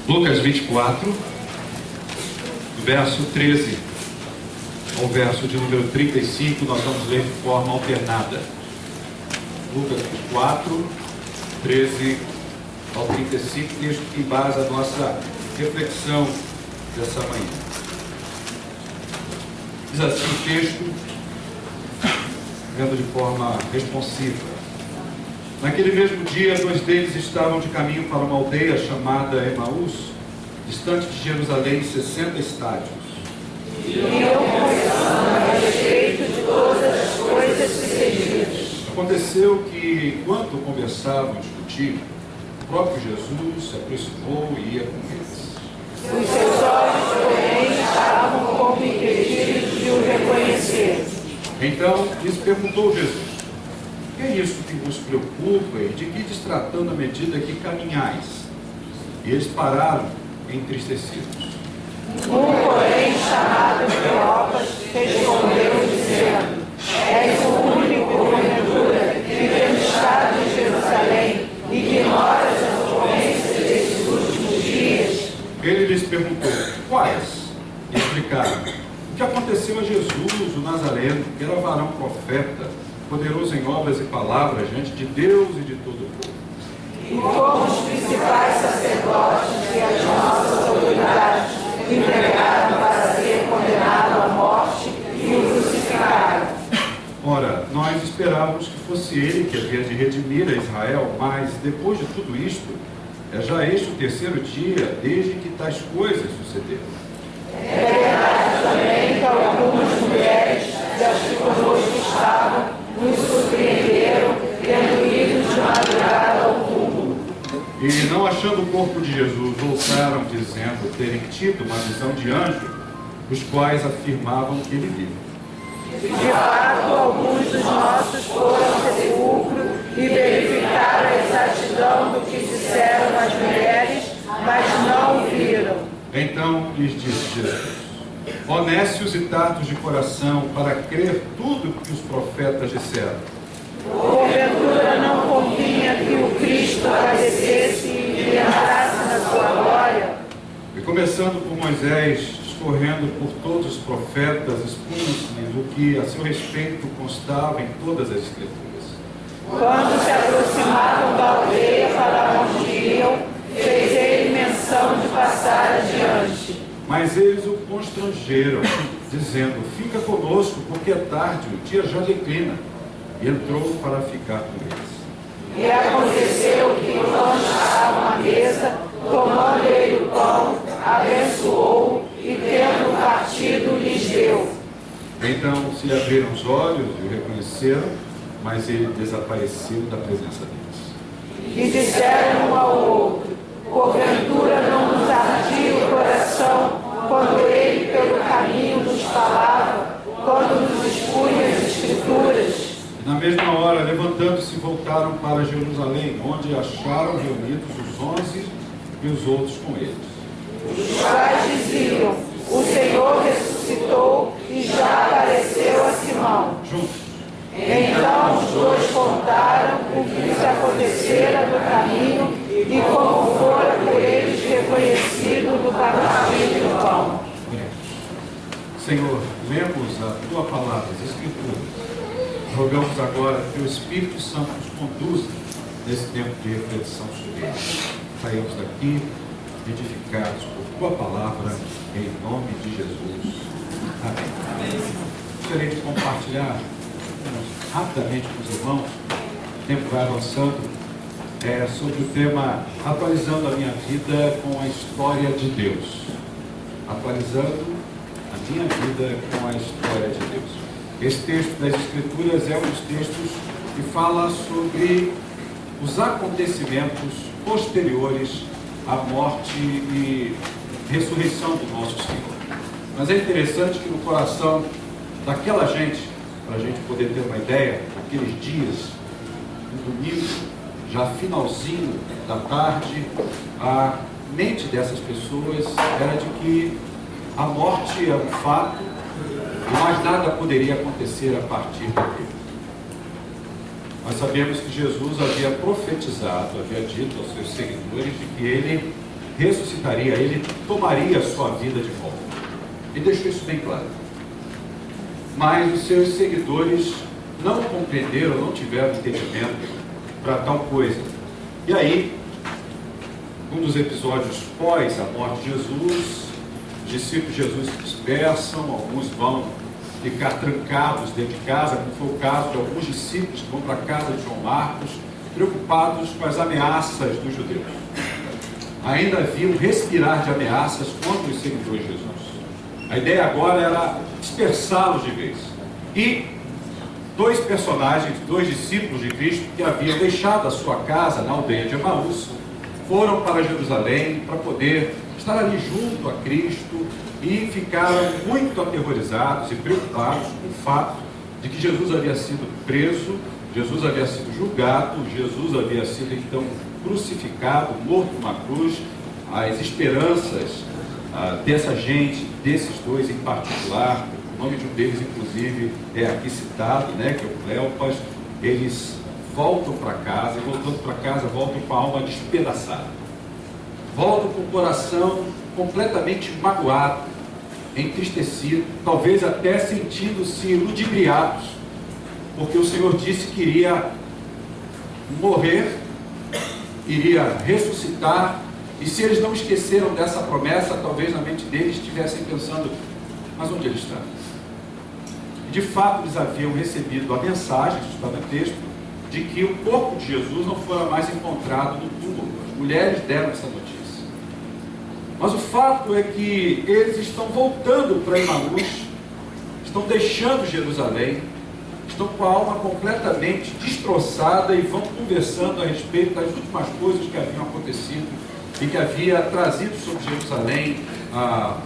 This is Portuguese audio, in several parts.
Lucas 24, verso 13 ao verso de número 35, nós vamos ler de forma alternada. Lucas 24, 13 ao 35, texto que embasa a nossa reflexão dessa manhã. Diz assim o texto, vendo de forma responsiva. Naquele mesmo dia, 2 deles estavam de caminho para uma aldeia chamada Emaús, distante de Jerusalém 60 estádios. E iam conversando a respeito de todas as coisas sucedidas. Aconteceu que, enquanto conversavam e discutiam, o próprio Jesus se aproximou e ia com eles. Os seus olhos, porém, estavam como impedidos de o reconhecer. Então lhes perguntou Jesus: que é isso que vos preocupa e de que distratando à medida que caminhais? E eles pararam entristecidos. Porém, chamado Cleopas, respondeu dizendo: És o único, porventura, que tendo estado em Jerusalém, ignoras as ocorrências desses últimos dias? Ele lhes perguntou: quais? E explicaram: o que aconteceu a Jesus, o Nazareno, que era varão profeta, poderoso em obras e palavras diante de Deus e de todo o povo. E como os principais sacerdotes e as nossas autoridades entregaram para ser condenado à morte e o crucificaram. Ora, nós esperávamos que fosse ele que havia de redimir a Israel, mas depois de tudo isto, é já este o 3º dia desde que tais coisas sucederam. É verdade também que algumas mulheres das que conosco estavam nos surpreenderam, tendo ido de madrugada ao túmulo. E não achando o corpo de Jesus, voltaram dizendo terem tido uma visão de anjo, os quais afirmavam que ele vive. De fato, alguns dos nossos foram ao sepulcro e verificaram a exatidão do que disseram as mulheres, mas não o viram. Então lhes disse Jesus: ó nécios e tardos de coração, para crer tudo o que os profetas disseram. Porventura não convinha que o Cristo padecesse e entrasse na sua glória? E começando por Moisés, discorrendo por todos os profetas, expunha-lhes o que a seu respeito constava em todas as Escrituras. Quando se aproximavam da aldeia para onde iam, fez ele menção de passar adiante. Mas eles o constrangeram, dizendo: fica conosco, porque é tarde, o dia já declina. E entrou para ficar com eles. E aconteceu que, quando estavam à mesa, tomando ele o pão, abençoou e, tendo partido, lhes deu. Então se lhe abriram os olhos e o reconheceram, mas ele desapareceu da presença deles. E disseram um ao outro: porventura não nos ardia o coração quando ele pelo caminho nos falava, quando nos expunha as Escrituras? E na mesma hora, levantando-se, voltaram para Jerusalém, onde acharam reunidos os 11 e os outros com eles. Os quais diziam: o Senhor ressuscitou e já apareceu a Simão. Juntos. Então os dois contaram o que lhes acontecera no caminho e como fora por eles reconhecido no partir do pão. Senhor, lemos a Tua palavra, as Escrituras. Rogamos agora que o Espírito Santo nos conduza nesse tempo de reflexão sobre ele. Saímos daqui edificados por Tua palavra, em nome de Jesus. Amém. Gostaria de compartilhar rapidamente com os irmãos, o tempo vai avançando, sobre o tema atualizando a minha vida com a história de Deus. Atualizando a minha vida com a história de Deus. Esse texto das Escrituras é um dos textos que fala sobre os acontecimentos posteriores à morte e ressurreição do nosso Senhor. Mas é interessante que no coração daquela gente, para a gente poder ter uma ideia, naqueles dias, no domingo, já finalzinho da tarde, há mente dessas pessoas era de que a morte é um fato e mais nada poderia acontecer a partir daqui. Nós sabemos que Jesus havia profetizado, havia dito aos seus seguidores de que ele ressuscitaria, ele tomaria a sua vida de volta. Ele deixou isso bem claro. Mas os seus seguidores não compreenderam, não tiveram entendimento para tal coisa. E aí, um dos episódios pós a morte de Jesus, os discípulos de Jesus se dispersam, alguns vão ficar trancados dentro de casa, como foi o caso de alguns discípulos que vão para a casa de João Marcos, preocupados com as ameaças dos judeus. Ainda havia um respirar de ameaças contra os seguidores de Jesus. A ideia agora era dispersá-los de vez. E dois personagens, dois discípulos de Cristo que haviam deixado a sua casa na aldeia de Emaús, foram para Jerusalém para poder estar ali junto a Cristo e ficaram muito aterrorizados e preocupados com o fato de que Jesus havia sido preso, Jesus havia sido julgado, Jesus havia sido então crucificado, morto numa cruz. As esperanças dessa gente, desses dois em particular, o nome de um deles inclusive é aqui citado, né, que é o Cleopas, eles voltam para casa, e voltando para casa voltam com a alma despedaçada, voltam com o coração completamente magoado, entristecido, talvez até sentindo-se ludibriados, porque o Senhor disse que iria morrer, iria ressuscitar, e se eles não esqueceram dessa promessa, talvez na mente deles estivessem pensando, mas onde ele está? E de fato eles haviam recebido a mensagem, isso está no texto, de que o corpo de Jesus não fora mais encontrado no túmulo. As mulheres deram essa notícia. Mas o fato é que eles estão voltando para Emaús, estão deixando Jerusalém, estão com a alma completamente destroçada e vão conversando a respeito das últimas coisas que haviam acontecido e que havia trazido sobre Jerusalém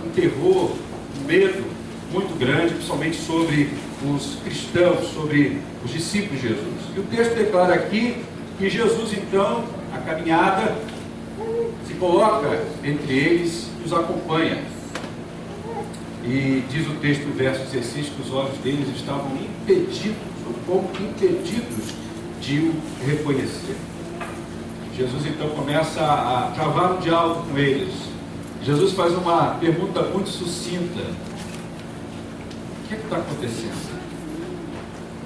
um terror, um medo muito grande, principalmente sobre os cristãos, sobre os discípulos de Jesus. E o texto declara aqui que Jesus, então, a caminhada, se coloca entre eles e os acompanha. E diz o texto, verso 16, que os olhos deles estavam impedidos, ou como impedidos de o reconhecer. Jesus então começa a travar um diálogo com eles. Jesus faz uma pergunta muito sucinta. O que está acontecendo?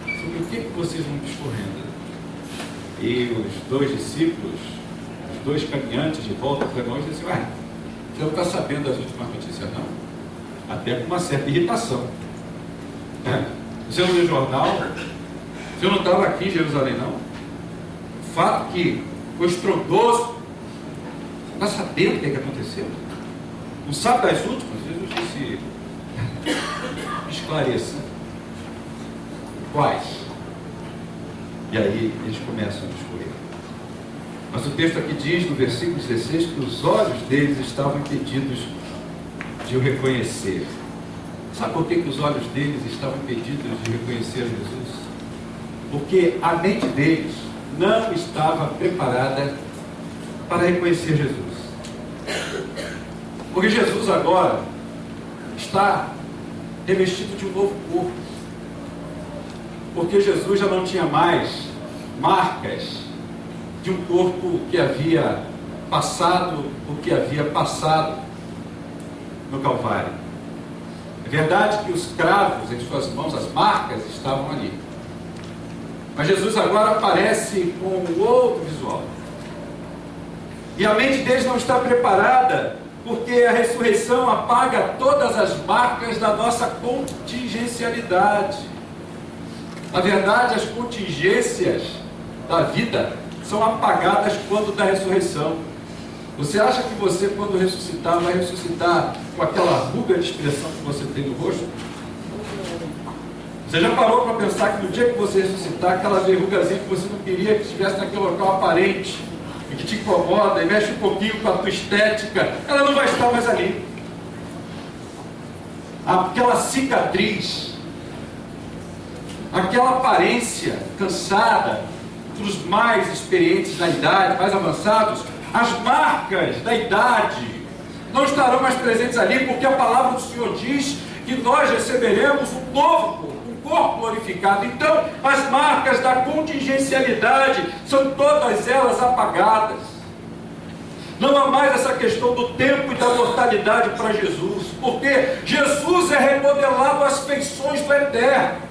Sobre o que vocês vão discorrendo? E os dois discípulos, os dois caminhantes de volta para nós, dizem assim, você não está sabendo das últimas notícias, não? Até com uma certa irritação. Você não leu jornal? Você não estava aqui em Jerusalém, não? O fato que foi estrondoso. Você está sabendo o que aconteceu? Não sabe das últimas? Jesus disse, esclareça. Quais? E aí eles começam a discorrer. Mas o texto aqui diz, no versículo 16, que os olhos deles estavam impedidos de o reconhecer. Sabe por que os olhos deles estavam impedidos de reconhecer Jesus? Porque a mente deles não estava preparada para reconhecer Jesus. Porque Jesus agora está revestido de um novo corpo. Porque Jesus já não tinha mais marcas de um corpo que havia passado o que havia passado no Calvário. É verdade que os cravos em suas mãos, as marcas, estavam ali. Mas Jesus agora aparece com um outro visual. E a mente deles não está preparada, porque a ressurreição apaga todas as marcas da nossa contingencialidade. Na verdade, as contingências da vida são apagadas quando da ressurreição. Você acha que você, quando ressuscitar, vai ressuscitar com aquela ruga de expressão que você tem no rosto? Você já parou para pensar que no dia que você ressuscitar, aquela verrugazinha que você não queria que estivesse naquele local aparente, e que te incomoda, e mexe um pouquinho com a tua estética, ela não vai estar mais ali. Aquela cicatriz, aquela aparência cansada, para os mais experientes na idade, mais avançados, As marcas da idade não estarão mais presentes ali, porque a palavra do Senhor diz que nós receberemos um novo corpo, um corpo glorificado. Então, as marcas da contingencialidade são todas elas apagadas. Não há mais essa questão do tempo e da mortalidade para Jesus, porque Jesus é remodelado às feições do eterno.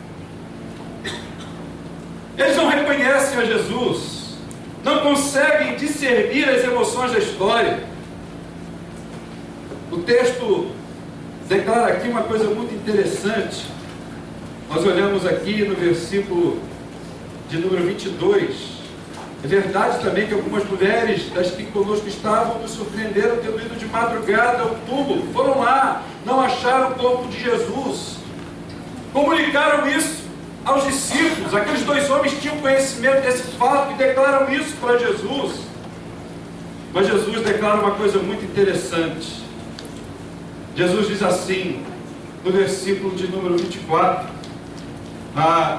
Eles não reconhecem a Jesus, não conseguem discernir as emoções da história. O texto declara aqui uma coisa muito interessante. Nós olhamos aqui no versículo de número 22. É verdade também que algumas mulheres das que conosco estavam nos surpreenderam tendo ido de madrugada ao túmulo. Foram lá, não acharam o corpo de Jesus. Comunicaram isso aos discípulos. Aqueles dois homens tinham conhecimento desse fato e declaram isso para Jesus. Mas Jesus declara uma coisa muito interessante. Jesus diz assim, no versículo de número 24,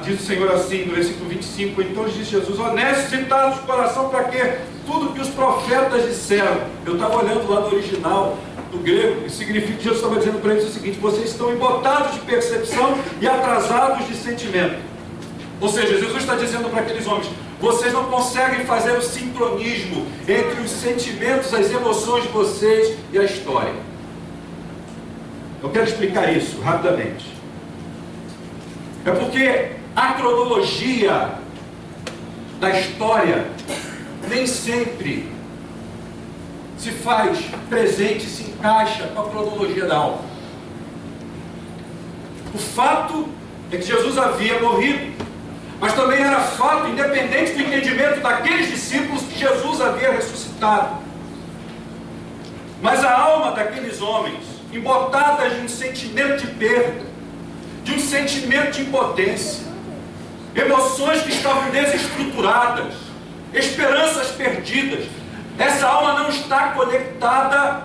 diz o Senhor assim, no versículo 25, então diz Jesus, honestos e dados de coração para quê? Tudo que os profetas disseram. Eu estava olhando lá no original, do grego, e significa que Jesus estava dizendo para eles o seguinte: vocês estão embotados de percepção e atrasados de sentimento. Ou seja, Jesus está dizendo para aqueles homens: vocês não conseguem fazer o sincronismo entre os sentimentos, as emoções de vocês e a história. Eu quero explicar isso rapidamente. É porque a cronologia da história nem sempre se faz presente, se encaixa com a cronologia da alma. O fato é que Jesus havia morrido, mas também era fato, independente do entendimento daqueles discípulos, que Jesus havia ressuscitado. Mas a alma daqueles homens, embotada de um sentimento de perda, de um sentimento de impotência, emoções que estavam desestruturadas, esperanças perdidas, essa alma não está conectada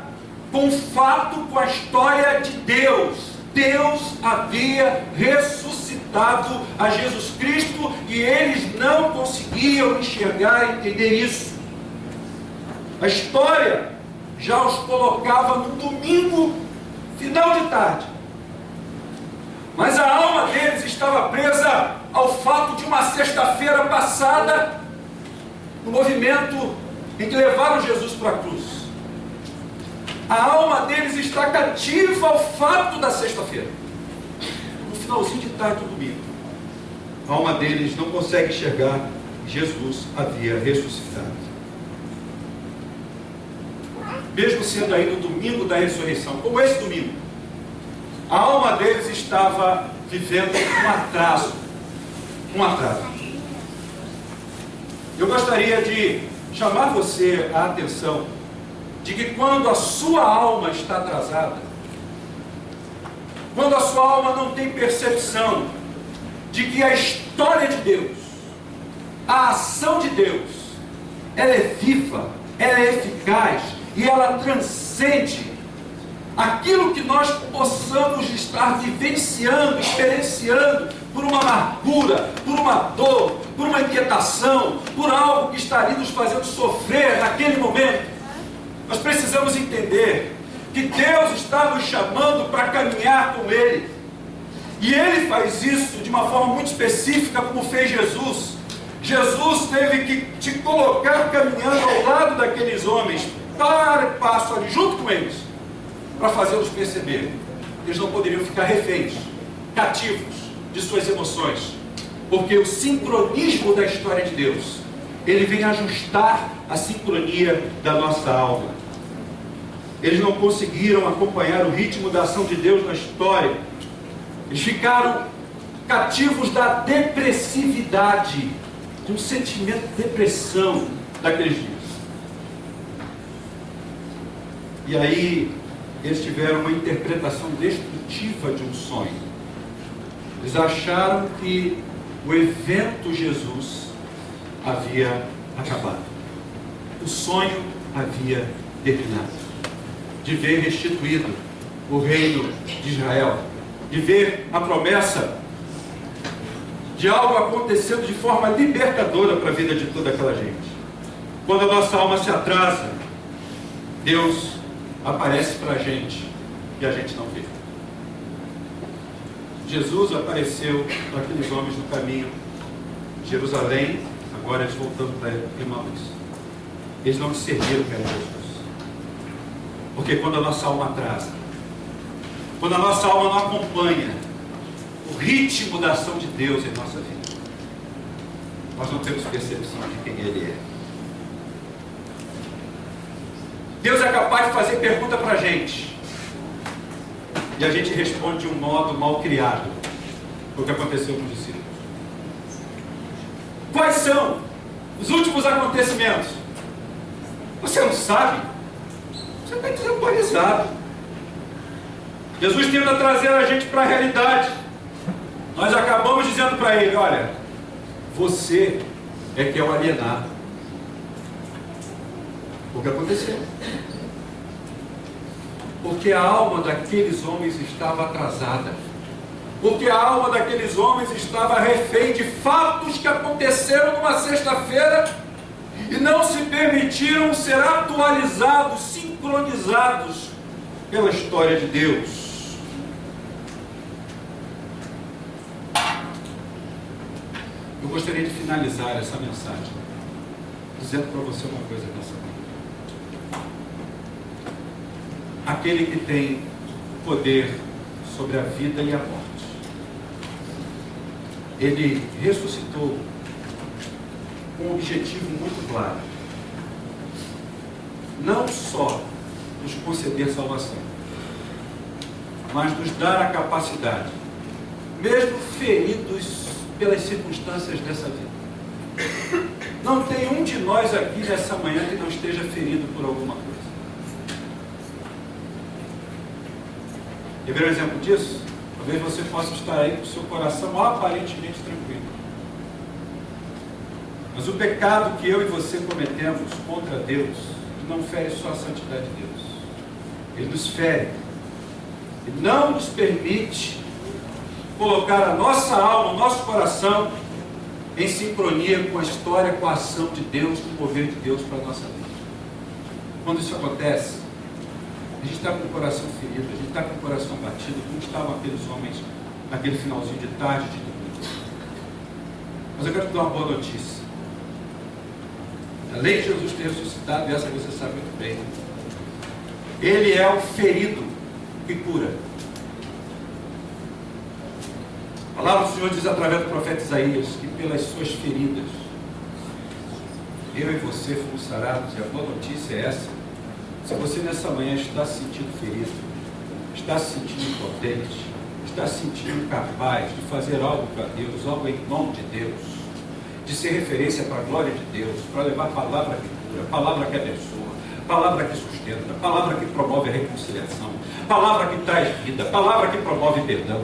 com o fato, com a história de Deus. Deus havia ressuscitado a Jesus Cristo e eles não conseguiam enxergar e entender isso. A história já os colocava no domingo, final de tarde. Mas a alma deles estava presa ao fato de uma sexta-feira passada, no movimento em que levaram Jesus para a cruz. A alma deles está cativa ao fato da sexta-feira. No finalzinho de tarde do domingo, a alma deles não consegue enxergar que Jesus havia ressuscitado. Mesmo sendo aí no domingo da ressurreição, como esse domingo, a alma deles estava vivendo um atraso. Um atraso. Eu gostaria de chamar você a atenção de que quando a sua alma está atrasada, quando a sua alma não tem percepção de que a história de Deus, a ação de Deus, ela é viva, ela é eficaz e ela transcende aquilo que nós possamos estar vivenciando, experienciando por uma amargura, por uma dor, por uma inquietação, por algo que está ali nos fazendo sofrer naquele momento. Nós precisamos entender que Deus está nos chamando para caminhar com Ele. E Ele faz isso de uma forma muito específica, como fez Jesus. Jesus teve que te colocar caminhando ao lado daqueles homens, para e passo ali, junto com eles, para fazê-los perceber que eles não poderiam ficar reféns, cativos de suas emoções, porque o sincronismo da história de Deus, ele vem ajustar a sincronia da nossa alma. Eles não conseguiram acompanhar o ritmo da ação de Deus na história. Eles ficaram cativos da depressividade, de um sentimento de depressão daqueles dias. E aí eles tiveram uma interpretação destrutiva de um sonho. Eles acharam que o evento Jesus havia acabado. O sonho havia terminado. De ver restituído o reino de Israel. De ver a promessa de algo acontecendo de forma libertadora para a vida de toda aquela gente. Quando a nossa alma se atrasa, Deus aparece para a gente e a gente não vê. Jesus apareceu para aqueles homens no caminho de Jerusalém, agora eles voltando para Emmaus. Eles não discerniram que era Jesus. Porque quando a nossa alma atrasa, quando a nossa alma não acompanha o ritmo da ação de Deus em nossa vida, nós não temos percepção de quem Ele é. Deus é capaz de fazer pergunta para a gente, e a gente responde de um modo mal criado. Foi o que aconteceu com os discípulos. Quais são os últimos acontecimentos? Você não sabe? Você está desatualizado. Jesus tenta trazer a gente para a realidade. Nós acabamos dizendo para ele: olha, você é que é o alienado. O que aconteceu? Porque a alma daqueles homens estava atrasada. Porque a alma daqueles homens estava refém de fatos que aconteceram numa sexta-feira e não se permitiram ser atualizados, sincronizados pela história de Deus. Eu gostaria de finalizar essa mensagem dizendo para você uma coisa nessa manhã. Aquele que tem poder sobre a vida e a morte, Ele ressuscitou com um objetivo muito claro: não só nos conceder salvação, mas nos dar a capacidade, mesmo feridos pelas circunstâncias dessa vida. Não tem um de nós aqui nessa manhã que não esteja ferido por alguma coisa. Quer ver um exemplo disso? Talvez você possa estar aí com o seu coração aparentemente tranquilo. Mas o pecado que eu e você cometemos contra Deus não fere só a santidade de Deus. Ele nos fere. Ele não nos permite colocar a nossa alma, o nosso coração em sincronia com a história, com a ação de Deus, com o mover de Deus para a nossa vida. Quando isso acontece, a gente está com o coração ferido, a gente está com o coração batido, como estavam aqueles homens naquele finalzinho de tarde de domingo. Mas eu quero te dar uma boa notícia. Além de Jesus ter ressuscitado, essa você sabe muito bem, Ele é o ferido que cura. A palavra do Senhor diz através do profeta Isaías que pelas suas feridas eu e você fomos sarados. E a boa notícia é essa: se você nessa manhã está se sentindo ferido, está se sentindo impotente, está se sentindo incapaz de fazer algo para Deus, algo em nome de Deus, de ser referência para a glória de Deus, para levar a palavra que cura, a palavra que abençoa, a palavra que sustenta, a palavra que promove a reconciliação, a palavra que traz vida, a palavra que promove perdão.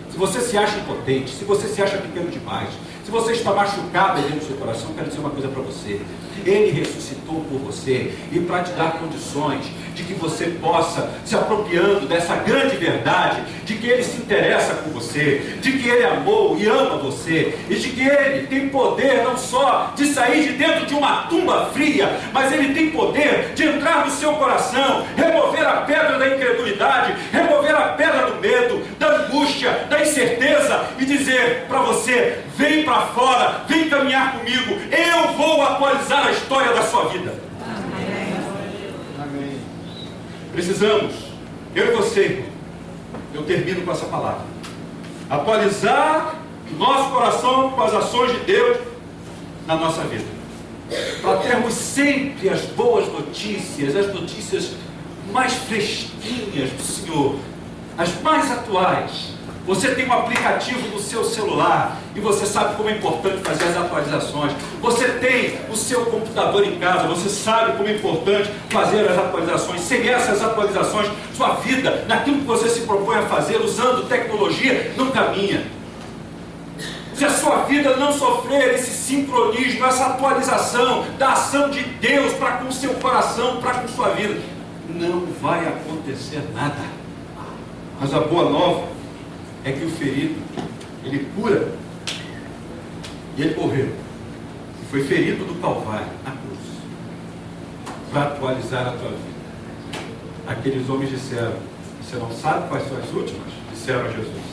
Se você se acha impotente, se você se acha pequeno demais, se você está machucado dentro do seu coração, eu quero dizer uma coisa para você: Ele ressuscitou por você, e para te dar condições de que você possa, se apropriando dessa grande verdade, de que Ele se interessa por você, de que Ele amou e ama você, e de que Ele tem poder não só de sair de dentro de uma tumba fria, mas Ele tem poder de entrar no seu coração, remover a pedra da incredulidade, remover a pedra do medo, da angústia, da incerteza, e dizer para você: vem para fora, vem caminhar comigo, eu vou atualizar a história da sua vida. Amém. Precisamos, eu e você, eu termino com essa palavra, atualizar o nosso coração com as ações de Deus na nossa vida, para termos sempre as boas notícias, as notícias mais fresquinhas do Senhor, as mais atuais. Você tem um aplicativo no seu celular e você sabe como é importante fazer as atualizações. Você tem o seu computador em casa, você sabe como é importante fazer as atualizações. Sem essas atualizações, sua vida, naquilo que você se propõe a fazer, usando tecnologia, não caminha. Se a sua vida não sofrer esse sincronismo, essa atualização da ação de Deus para com o seu coração, para com sua vida, não vai acontecer nada. Mas a boa nova é que o ferido, ele cura, e ele morreu, e foi ferido do Calvário, na cruz, para atualizar a tua vida. Aqueles homens disseram: você não sabe quais são as últimas? Disseram a Jesus.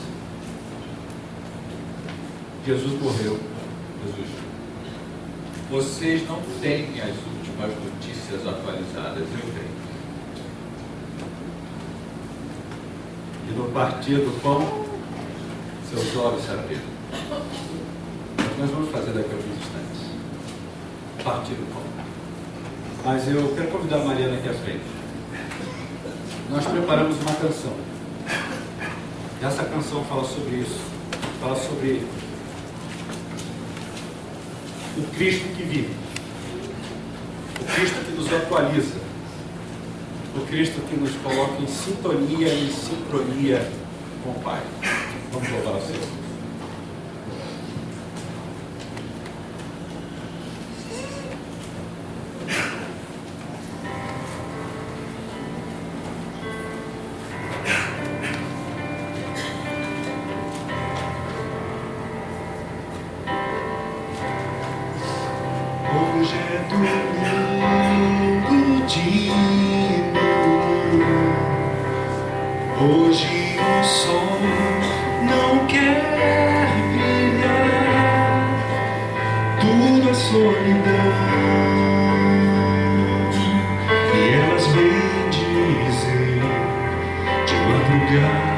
Jesus morreu. Jesus: vocês não têm as últimas notícias atualizadas, eu tenho. E no partir do pão, seus olhos se abriram. Nós vamos fazer daqui a alguns instantes. Partir do pão. Mas eu quero convidar a Mariana aqui à frente. Nós preparamos uma canção. E essa canção fala sobre isso. Fala sobre o Cristo que vive. O Cristo que nos atualiza. O Cristo que nos coloca em sintonia e em sincronia com o Pai. Vamos louvar o Senhor. Hoje é domingo de manhã. Hoje o sol não quer brilhar. Tudo é solidão. E elas bem dizem de madrugada.